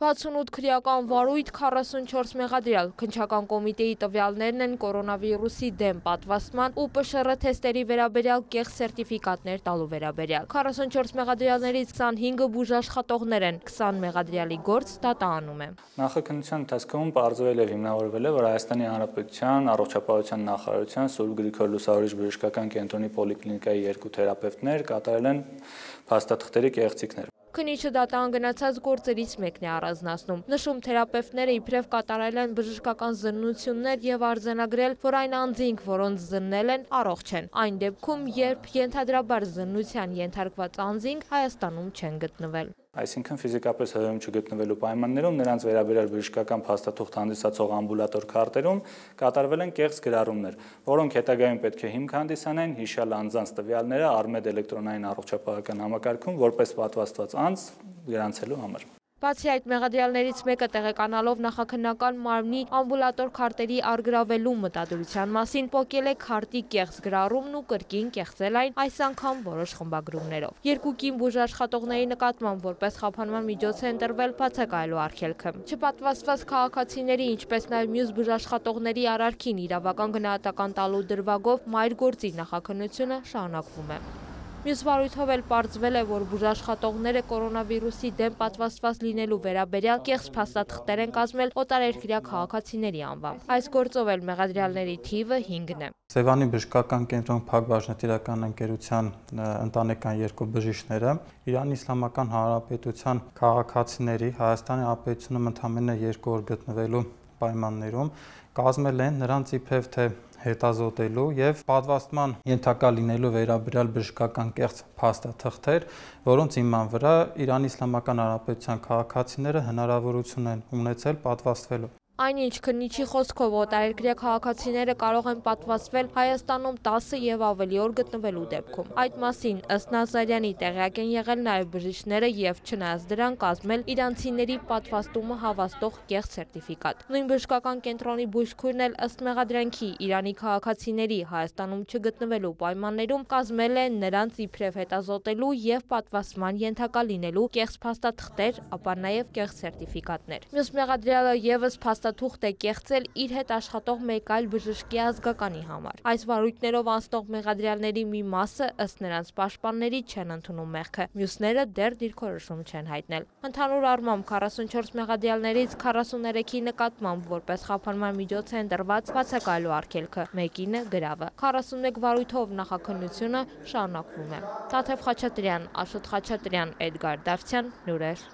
68 քրեական վարույթ, 44 մեղադրյալ, քննչական կոմիտեի տվյալներն են կորոնավիրուսի դեմ պատվաստման ու ՊՇՌ թեստերի վերաբերյալ կեղծ սերտիֆիկատներ տալու վերաբերյալ։ 44 մեղադրյալներից 25-ը բուժաշխատողներ են, 20 մեղադրյալի գործ դատահանում է։ Նախաքննության ընթացքում պարզվել եւ հիմնավորվել է, որ Հայաստանի Հանրապետության առողջապահության նախարարության Սուրբ Գրիգոր Լուսավորիչ բժշկական կենտրոնի պոլիկլինիկայի 2 թերապևտներ կատարել են փաստաթղթերի կեղծիքներ։ Քննիչը դատան գնացած գործերից մեկն է առանձնացնում։ Նշում թերապևտները իբրև կատարել են բժշկական զննություններ եւ արձանագրել, որ այն անձինք, որոնց զննել են, առողջ են։ Այն դեպքում, երբ ենթադրաբար զննության ենթարկված անձինք Հայաստանում չեն գտնվել։ Այսինքն ֆիզիկապես ՀՀ-ում չգտնվելու պայմաններում նրանց վերաբերյալ բժշկական փաստաթուղթ հանդիսացող ամբուլատոր քարտերում կատարվել են կեղծ գրառումներ, որոնք հետագայում պետք է հիմք հանդիսանեն հիշյալ անձանց տվյալները Արմեդ էլեկտրոնային առողջապահական համակարգում որպես պատվաստված անձ գրանցելու համար։ Բացի այդ, մեղադրյալներից մեկը տեղեկանալով նախաքննական մարմնի ամբուլատոր քարտերի առգրավելու մտադրության մասին պոկել է քարտի կեղծ գրառումն ու կրկին կեղծել այն, այս անգամ որոշ խմբագրումներով։ Երկու կին բուժաշխատողների նկատմամբ որպես խափանման միջոց է ընտրվել բացակայելու արգելքը։ Չպատվաստված քաղաքացիների, ինչպես նաև մյուս բուժաշխատողների արարքին իրավական գնահատական տալու դրվագով մայր գործի նախաքննությունը շարունակվում է։ Մյուս վարույթով էլ պարզվել է, որ բուժաշխատողները կորոնավիրուսի դեմ պատվաստված լինելու վերաբերյալ կեղծ փաստաթղթեր են կազմել օտարերկրյա քաղաքացիների անվամբ։ Այս գործով էլ մեղադրյալների թիվը 5-ն է։ Սևանի բժշկական կենտրոն Փակ բաժնետիրական ընկերության ընտանեկան 2 բժիշկները Իրանի Իսլամական Հանրապետության քաղաքացիների Հայաստանի Հանրապետությունում ընդամենը 2 օր գտնվելու պայմաններում կազմել են նրանց իբրև թե հետազոտելու եւ պատվաստման ենթակա լինելու վերաբերյալ բժշկական կեղծ փաստաթղթեր, որոնց հիման վրա Իրանի Իսլամական Հանրապետության քաղաքացիները հնարավորություն են ունեցել պատվաստվելու։ Այնինչ քննիչի խոսքով օտարերկրյա քաղաքացիները կարող են պատվաստվել Հայաստանում 10 եւ ավելի օր գտնվելու դեպքում։ Այդ մասին ըստ Նազարյանի տեղյակ են եղել նաեւ բժիշկները եւ չնայած դրան կազմել իրանցիների պատվաստումը հավաստող կեղծ սերտիֆիկատ։ Նույն բժշկական կենտրոնի բուժքույրն էլ ըստ մեղադրանքի Իրանի քաղաքացիների Հայաստանում չգտնվելու պայմաններում կազմել է նրանց իբրև հետազոտելու եւ պատվաստման ենթակա լինելու կեղծ փաստաթղթեր, ապա նաեւ կեղծ սերտիֆիկատներ։ Մյուս մեղադրյալը եւս փաստաթուղթ է կեղծել իր հետ աշխատող մեկ այլ բժշկի ազգականի համար։ Այս վարույթներով անցնող մեղադրյալների մի մասը ըստ նրանց պաշտպանների չեն ընդունում մեղքը, մյուսները դեռ դիրքորոշում չեն հայտնել։ Ընդհանուր առմամբ 44 մեղադրյալներից 43-ի նկատմամբ որպես խափանման միջոց է ընտրված բացակայելու արգելքը, մեկինը գրավը։ 41 վարույթով նախաքննությունը շարունակվում է։ Տաթև Խաչատրյան, Աշոտ Խաչատրյան, Էդգար Դավթյան, լուրեր։